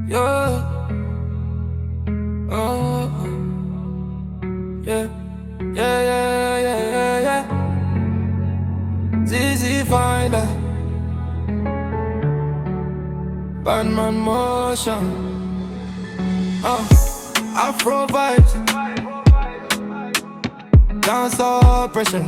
Yeah. Oh, yeah. Yeah, yeah, yeah, yeah, yeah. ZZ Finder. Bandman motion. Afro vibes. Dancehall pressure.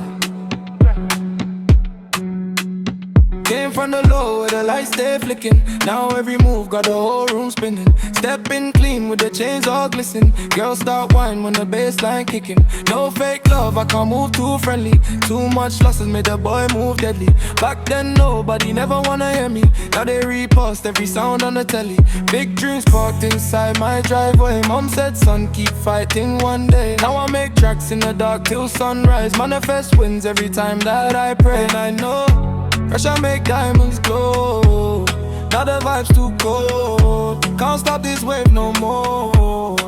Came from the low where the lights stay flicking. Now every move got the whole room spinning. Stepping clean with the chains all glisten. Girls start whine when the bass line kicking. No fake love, I can't move too friendly. Too much losses made the boy move deadly. Back then nobody never wanna hear me. Now they repost every sound on the telly. Big dreams parked inside my driveway. Mom said son keep fighting one day. Now I make tracks in the dark till sunrise. Manifest wins every time that I pray. And I know pressure make diamonds glow. Now the vibe's too cold. Can't stop this wave no more.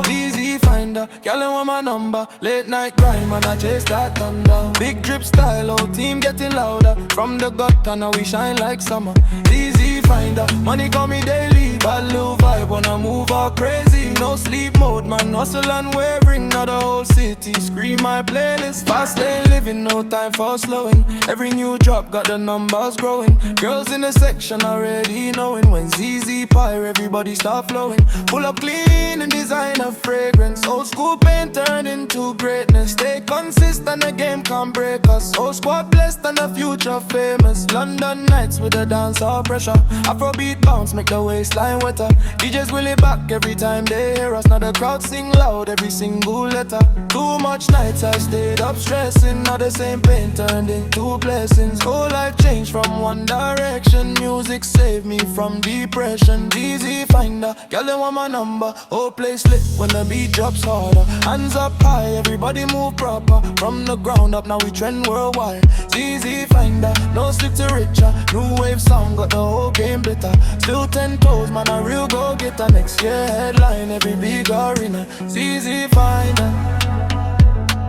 Easy finder, girl I want my number. Late night grind, man I chase that thunder. Big drip style, whole team getting louder. From the gutter now we shine like summer. Easy finder, money call me daily. Bad little vibe, wanna move all crazy. No sleep mode, man hustle unwavering. Now the whole city scream my playlist. Fast lane living, no time for slowing. Every new drop got the numbers growing. Girls in the section already knowing. When ZZ Pyre, everybody start flowing. Pull up clean and design a fragrance. Old school paint turned into greatness. Stay consistent, the game can't break us. Whole squad blessed and the future famous. London nights with the dancehall pressure. Afrobeat bounce make the waistline wetter. DJs will it back every time they hear us. Now the crowd sing loud every single letter. Too much nights I stayed up stressing. Now the same pain turned into blessings. Whole life changed from one direction. Music saved me from depression. Easy finder, girl they want my number. Whole place lit when the beat drops harder. Hands up high, everybody move proper. From the ground up, now we trend worldwide. Easy finder, no stick to richer. New wave sound got the whole game better. Still 10 toes, man a real go-getter. Next year headline every big arena. Easy finder,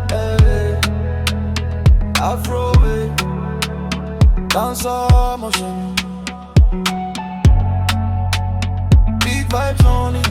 hey. Afro wave, dancehall motion. Big vibes only.